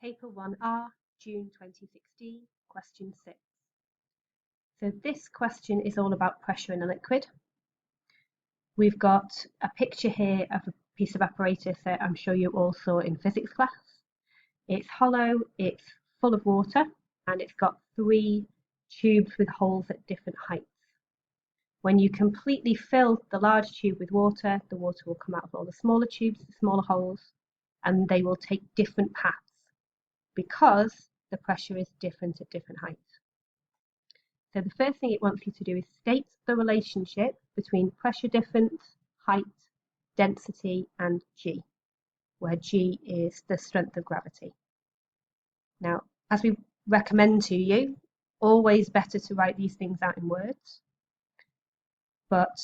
Paper 1R, June 2016, question 6. So this question is all about pressure in a liquid. We've got a picture here of a piece of apparatus that I'm sure you all saw in physics class. It's hollow, it's full of water, and it's got 3 tubes with holes at different heights. When you completely fill the large tube with water, the water will come out of all the smaller tubes, the smaller holes, and they will take different paths because the pressure is different at different heights. So the first thing it wants you to do is state the relationship between pressure difference, height, density, and G, where G is the strength of gravity. Now, as we recommend to you, always better to write these things out in words, but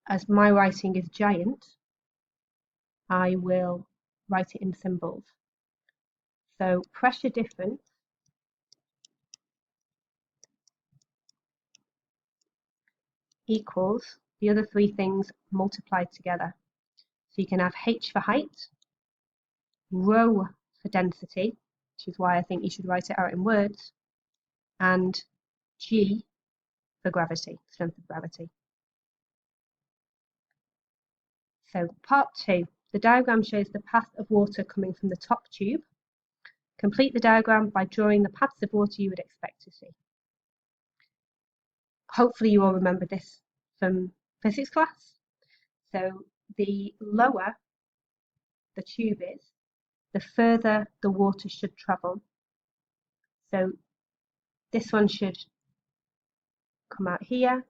as my writing is giant, I will write it in symbols. So pressure difference equals the other 3 things multiplied together. So you can have H for height, rho for density, which is why I think you should write it out in words, and G for gravity, strength of gravity. So part 2, the diagram shows the path of water coming from the top tube. Complete the diagram by drawing the paths of water you would expect to see. Hopefully you all remember this from physics class. So the lower the tube is, the further the water should travel. So this one should come out here,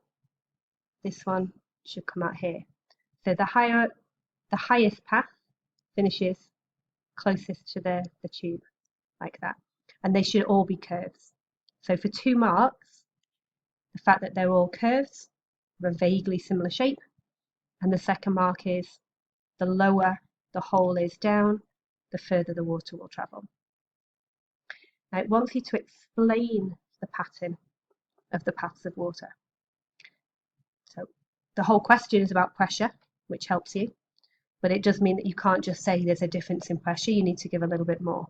this one should come out here. So the highest path finishes closest to the tube, like that. And they should all be curves. So for 2 marks, the fact that they're all curves of a vaguely similar shape, and the second mark is the lower the hole is down, the further the water will travel. Now it wants you to explain the pattern of the paths of water. So the whole question is about pressure, which helps you, but it does mean that you can't just say there's a difference in pressure, you need to give a little bit more.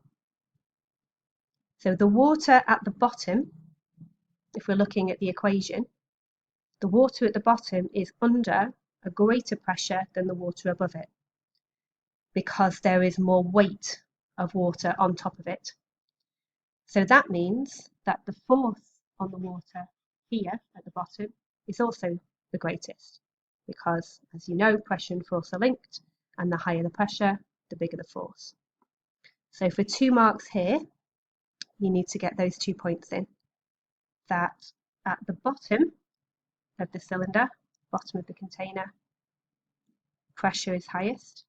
So the water at the bottom, if we're looking at the equation, the water at the bottom is under a greater pressure than the water above it, because there is more weight of water on top of it. So that means that the force on the water here at the bottom is also the greatest, because, as you know, pressure and force are linked, and the higher the pressure, the bigger the force. So for 2 marks here, you need to get those 2 points in, that at the bottom of the cylinder, bottom of the container, pressure is highest,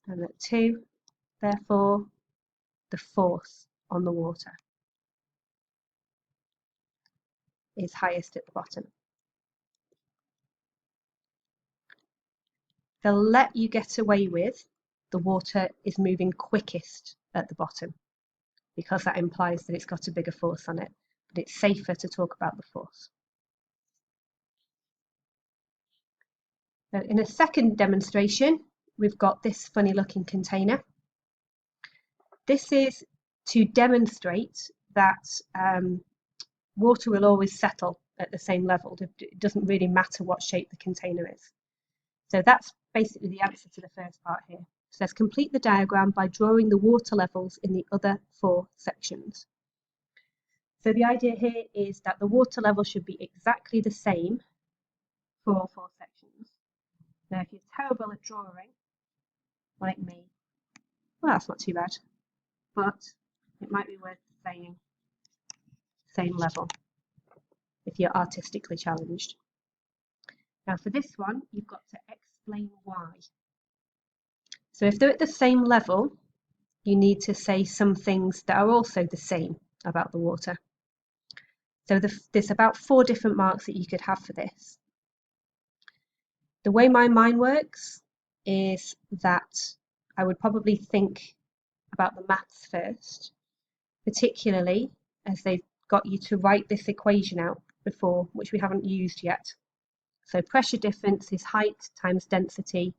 and at 2, therefore, the force on the water is highest at the bottom. They'll let you get away with the water is moving quickest at the bottom, because that implies that it's got a bigger force on it, but it's safer to talk about the force. Now, in a second demonstration, we've got this funny looking container. This is to demonstrate that water will always settle at the same level. It doesn't really matter what shape the container is. So that's basically the answer to the first part here. It says complete the diagram by drawing the water levels in the other 4 sections. So the idea here is that the water level should be exactly the same for all 4 sections. Now if you're terrible at drawing, like me, well, that's not too bad, but it might be worth saying same level if you're artistically challenged. Now for this one, you've got to explain why. So if they're at the same level, you need to say some things that are also the same about the water. So there's about 4 different marks that you could have for this. The way my mind works is that I would probably think about the maths first, particularly as they've got you to write this equation out before, which we haven't used yet. So pressure difference is height times density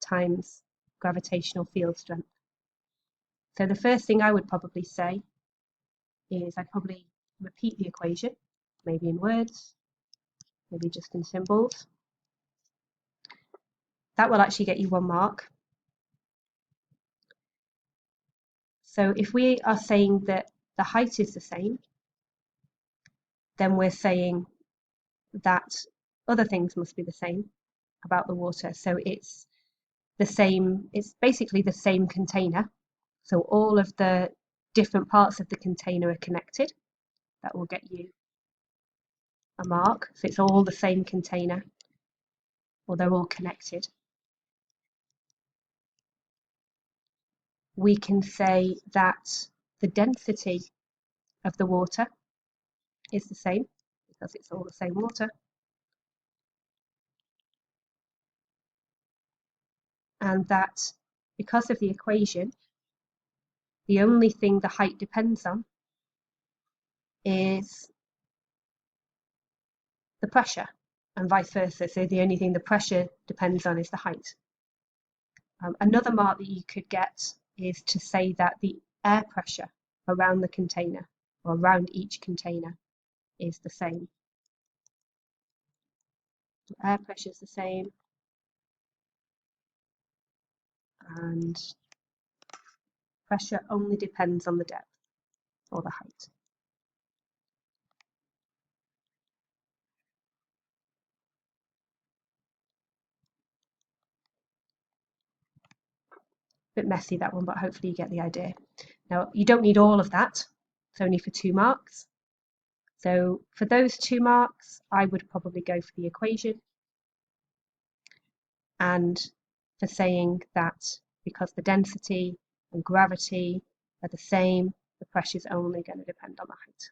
times gravitational field strength. So the first thing I would probably say is I'd probably repeat the equation, maybe in words, maybe just in symbols. That will actually get you 1 mark. So if we are saying that the height is the same, then we're saying that other things must be the same about the water. So it's the same, it's basically the same container. So all of the different parts of the container are connected. That will get you a mark. So it's all the same container, or they're all connected. We can say that the density of the water is the same because it's all the same water. And that because of the equation, the only thing the height depends on is the pressure, and vice versa. So the only thing the pressure depends on is the height. Another mark that you could get is to say that the air pressure around the container, or around each container, is the same. The air pressure is the same, and pressure only depends on the depth or the height. Bit messy that one, but hopefully you get the idea. Now you don't need all of that, it's only for 2 marks. So for those 2 marks, I would probably go for the equation, and for saying that because the density and gravity are the same, the pressure is only going to depend on the height.